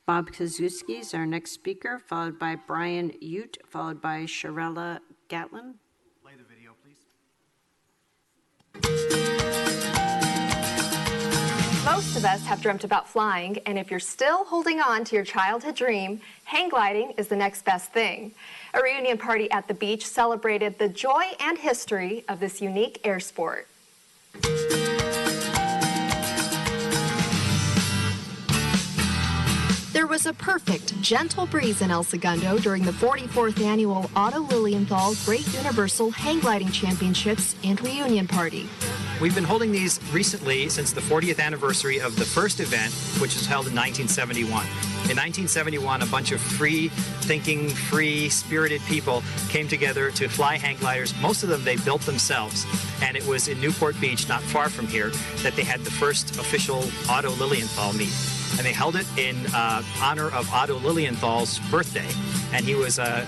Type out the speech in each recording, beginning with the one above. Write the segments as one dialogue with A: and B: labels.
A: Bob Kazuski is our next speaker, followed by Brian Ute, followed by Sharella Gatlin.
B: Play the video, please.
C: Most of us have dreamt about flying, and if you're still holding on to your childhood dream, hang gliding is the next best thing. A reunion party at the beach celebrated the joy and history of this unique air sport. There was a perfect, gentle breeze in El Segundo during the 44th annual Otto Lilienthal Great Universal Hang Gliding Championships and Reunion Party.
D: We've been holding these recently since the 40th anniversary of the first event, which was held in 1971. In 1971, a bunch of free-thinking, free-spirited people came together to fly hang gliders. Most of them they built themselves, and it was in Newport Beach, not far from here, that they had the first official Otto Lilienthal meet. And they held it in honor of Otto Lilienthal's birthday, and he was a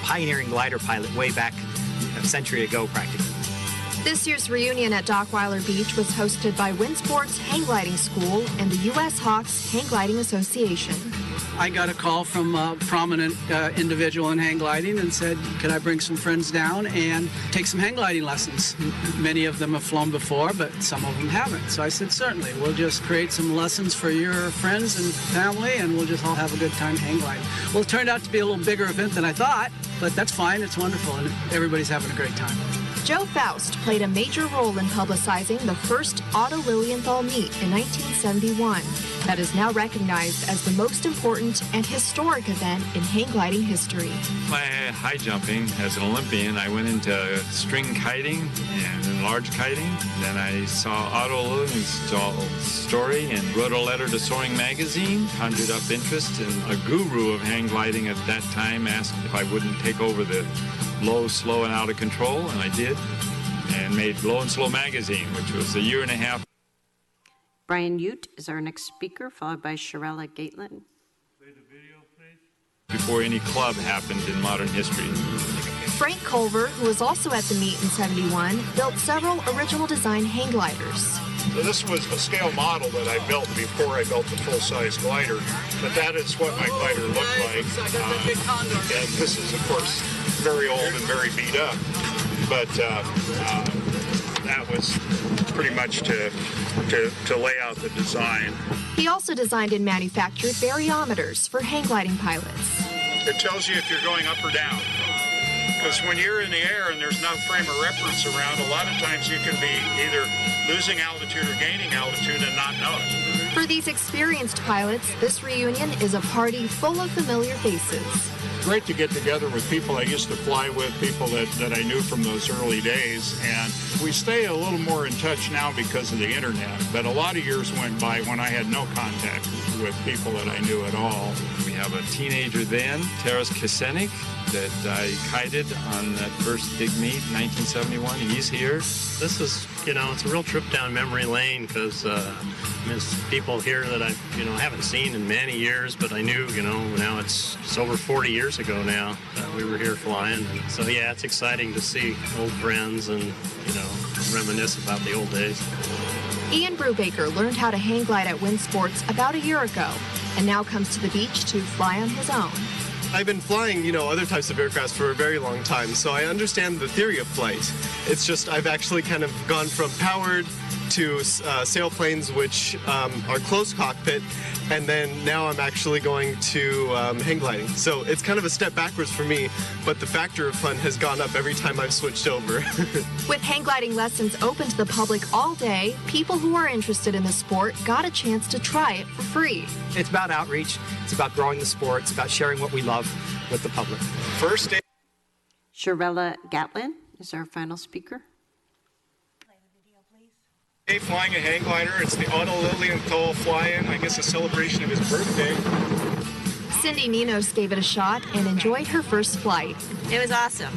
D: pioneering glider pilot way back a century ago, practically.
C: This year's reunion at Dockweiler Beach was hosted by Windsports Hang Gliding School and the U.S. Hawks Hang Gliding Association.
E: I got a call from a prominent individual in hang gliding and said, could I bring some friends down and take some hang gliding lessons? Many of them have flown before, but some of them haven't. So I said, certainly, we'll just create some lessons for your friends and family, and we'll just all have a good time hang gliding. Well, it turned out to be a little bigger event than I thought, but that's fine. It's wonderful, and everybody's having a great time.
C: Joe Faust played a major role in publicizing the first Otto Lilienthal meet in 1971 that is now recognized as the most important and historic event in hang gliding history.
F: My high jumping as an Olympian, I went into string kiting and large kiting. Then I saw Otto Lilienthal's story and wrote a letter to Soaring Magazine, conjured up interest, and a guru of hang gliding at that time asked if I wouldn't take over the Low, Slow, and Out of Control, and I did, and made Low and Slow magazine, which was a year and a half.
A: Brian Ute is our next speaker, followed by Sharella Gatlin.
F: Play the video, please. Before any club happened in modern history.
C: Frank Culver, who was also at the meet in '71, built several original design hang gliders.
G: So this was the scale model that I built before I built the full-size glider, but that is what my glider looked like. And this is, of course, very old and very beat up, but that was pretty much to lay out the design.
C: He also designed and manufactured variometers for hang gliding pilots.
G: It tells you if you're going up or down. Because when you're in the air and there's no frame of reference around, a lot of times you can be either losing altitude or gaining altitude and not know it.
C: For these experienced pilots, this reunion is a party full of familiar faces.
G: Great to get together with people I used to fly with, people that I knew from those early days, and we stay a little more in touch now because of the internet, but a lot of years went by when I had no contact with people that I knew at all.
F: We have a teenager then, Taras Kasenik, that I kited on that first big meet in 1971. He's here.
H: This is, it's a real trip down memory lane because there's people here that I, haven't seen in many years, but I knew, now it's over 40 years ago now that we were here flying. And so, yeah, it's exciting to see old friends and, reminisce about the old days.
C: Ian Brubaker learned how to hang glide at Windsports about a year ago and now comes to the beach to fly on his own.
I: I've been flying, other types of aircraft for a very long time, so I understand the theory of flight. It's just I've actually kind of gone from powered to sailplanes, which are closed cockpit, and then now I'm actually going to hang gliding. So it's kind of a step backwards for me, but the factor of fun has gone up every time I've switched over.
C: With hang gliding lessons open to the public all day, people who are interested in the sport got a chance to try it for free.
D: It's about outreach. It's about growing the sport. It's about sharing what we love with the public.
G: First day.
A: Sharella Gatlin is our final speaker.
G: Hey, flying a hang glider. It's the Otto Lilienthal fly-in, I guess a celebration of his birthday.
C: Cindy Ninos gave it a shot and enjoyed her first flight.
J: It was awesome.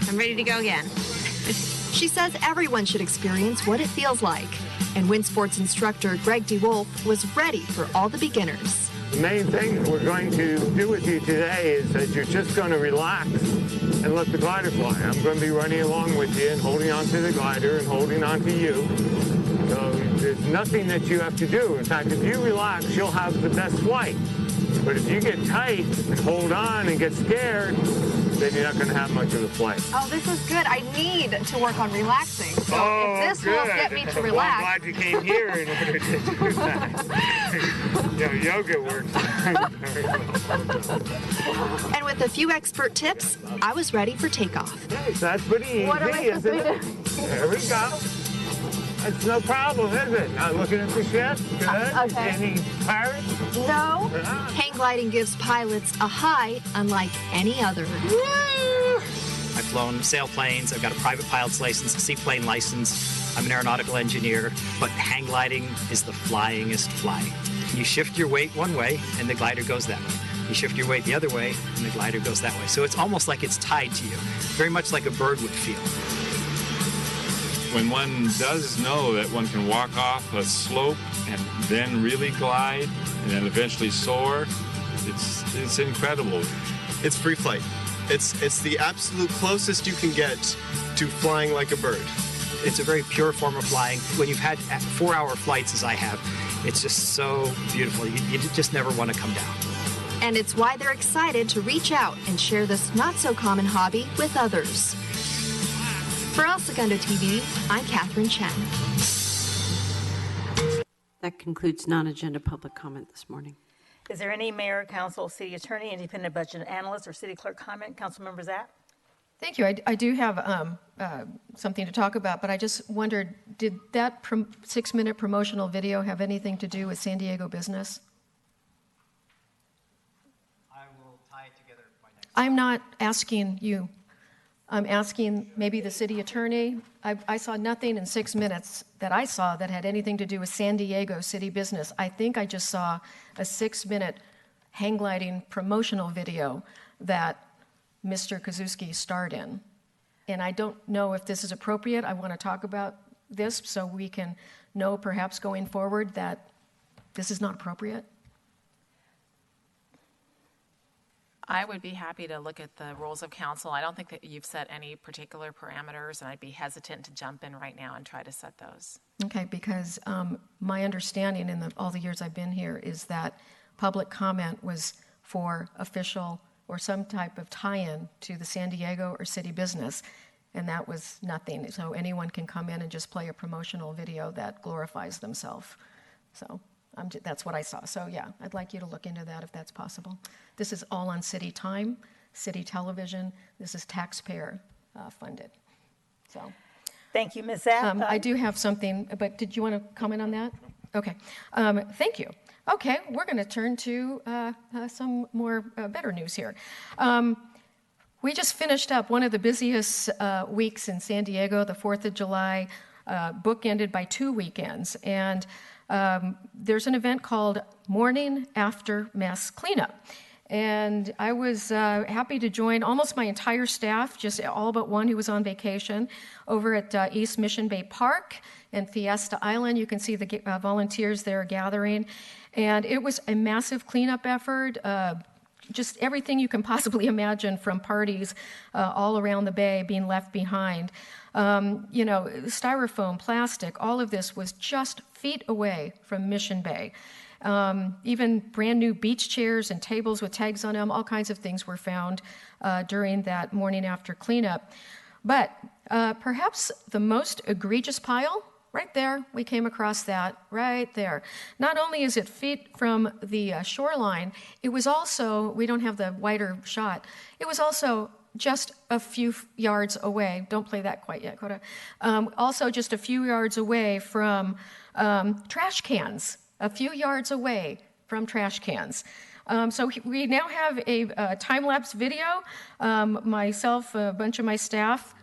J: I'm ready to go again.
C: She says everyone should experience what it feels like. And Windsports instructor Greg DeWolf was ready for all the beginners.
K: The main thing we're going to do with you today is that you're just going to relax and let the glider fly. I'm going to be running along with you and holding on to the glider and holding on to you. So there's nothing that you have to do. In fact, if you relax, you'll have the best flight. But if you get tight and hold on and get scared, then you're not going to have much of a flight.
C: Oh, this is good. I need to work on relaxing. So if this will get me to
K: Well,
C: relax.
K: I'm glad you came here in order to do that. Yoga works.
C: And with a few expert tips, I was ready for takeoff.
K: That's pretty easy,
C: What am I supposed
K: isn't
C: to
K: it? There we go. It's no problem, is it? Not looking at the ship? Good.
C: Okay.
K: Any pirates?
C: No. Hang gliding gives pilots a high unlike any other.
D: I've flown sailplanes. I've got a private pilot's license, a seaplane license. I'm an aeronautical engineer, but hang gliding is the flyingest flying. You shift your weight one way, and the glider goes that way. You shift your weight the other way, and the glider goes that way. So it's almost like it's tied to you, very much like a bird would feel.
F: When one does know that one can walk off a slope and then really glide and then eventually soar, it's incredible.
I: It's free flight. It's the absolute closest you can get to flying like a bird.
D: It's a very pure form of flying. When you've had 4-hour flights, as I have, it's just so beautiful. You just never want to come down.
C: And it's why they're excited to reach out and share this not-so-common hobby with others. For El Segundo TV, I'm Catherine Chen.
A: That concludes non-agenda public comment this morning.
B: Is there any mayor, council, city attorney, independent budget analyst, or city clerk comment? Councilmember Zapp?
L: Thank you. I do have something to talk about, but I just wondered, did that 6-minute promotional video have anything to do with San Diego business?
D: I will tie it together by next.
L: I'm not asking you. I'm asking maybe the city attorney. I saw nothing in 6 minutes that I saw that had anything to do with San Diego city business. I think I just saw a 6-minute hang gliding promotional video that Mr. Kozuski starred in. And I don't know if this is appropriate. I want to talk about this so we can know perhaps going forward that this is not appropriate.
M: I would be happy to look at the rules of council. I don't think that you've set any particular parameters, and I'd be hesitant to jump in right now and try to set those.
L: Okay, because my understanding in all the years I've been here is that public comment was for official or some type of tie-in to the San Diego or city business, and that was nothing. So anyone can come in and just play a promotional video that glorifies themselves. So that's what I saw. So yeah, I'd like you to look into that if that's possible. This is all on city time, city television. This is taxpayer funded. So.
B: Thank you, Ms. Zapp.
L: I do have something, but did you want to comment on that? Okay. Thank you. Okay, we're going to turn to some more better news here. We just finished up one of the busiest weeks in San Diego, the 4th of July, bookended by 2 weekends. And there's an event called Morning After Mess Cleanup. And I was happy to join almost my entire staff, just all but one who was on vacation, over at East Mission Bay Park and Fiesta Island. You can see the volunteers there gathering. And it was a massive cleanup effort, just everything you can possibly imagine, from parties all around the bay being left behind. Styrofoam, plastic, all of this was just feet away from Mission Bay. Even brand new beach chairs and tables with tags on them, all kinds of things were found during that morning after cleanup. But perhaps the most egregious pile, right there, we came across that right there. Not only is it feet from the shoreline, it was also, we don't have the wider shot, it was also just a few yards away. Don't play that quite yet, Coda. Also just a few yards away from trash cans. A few yards away from trash cans. So we now have a time-lapse video. Myself, a bunch of my staff,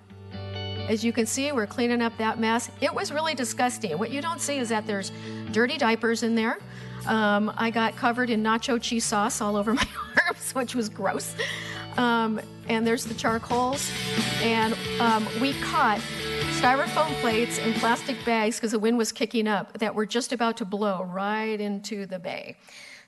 L: as you can see, we're cleaning up that mess. It was really disgusting. What you don't see is that there's dirty diapers in there. I got covered in nacho cheese sauce all over my arms, which was gross. And there's the charcoals. And we caught styrofoam plates and plastic bags, because the wind was kicking up, that were just about to blow right into the bay.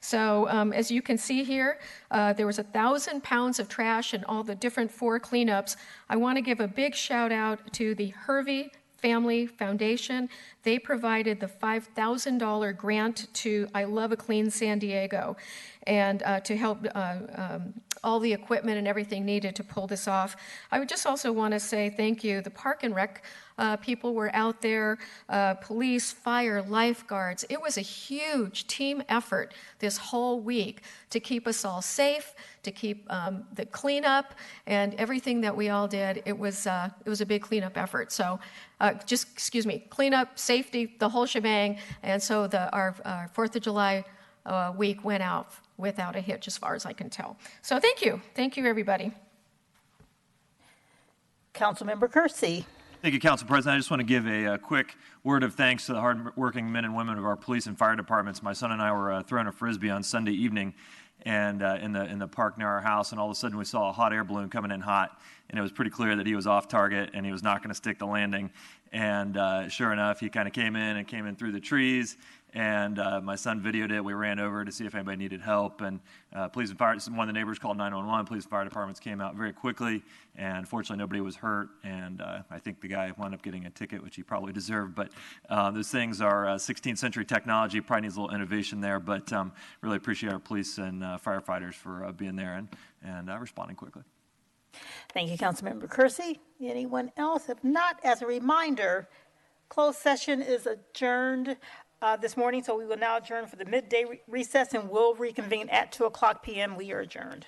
L: So as you can see here, there was 1,000 pounds of trash in all the different 4 cleanups. I want to give a big shout out to the Hervey Family Foundation. They provided the $5,000 grant to I Love a Clean San Diego. and to help all the equipment and everything needed to pull this off. I would just also want to say thank you. The Park and Rec people were out there, police, fire, lifeguards. It was a huge team effort this whole week to keep us all safe, to keep the cleanup and everything that we all did. It was a big cleanup effort. So cleanup, safety, the whole shebang. And so our 4th of July week went out without a hitch as far as I can tell. So thank you. Thank you, everybody.
B: Councilmember Kersey.
N: Thank you, Council President. I just want to give a quick word of thanks to the hardworking men and women of our police and fire departments. My son and I were throwing a Frisbee on Sunday evening and in the park near our house, and all of a sudden we saw a hot air balloon coming in hot, and it was pretty clear that he was off target and he was not going to stick the landing. And sure enough, he kind of came in through the trees, and my son videoed it. We ran over to see if anybody needed help, and police and fire, one of the neighbors called 911. Police and fire departments came out very quickly, and fortunately nobody was hurt, and I think the guy wound up getting a ticket, which he probably deserved. But those things are 16th century technology, probably needs a little innovation there, but really appreciate our police and firefighters for being there and responding quickly.
B: Thank you, Councilmember Kersey. Anyone else? If not, as a reminder, closed session is adjourned this morning, so we will now adjourn for the midday recess and will reconvene at 2:00 p.m. We are adjourned.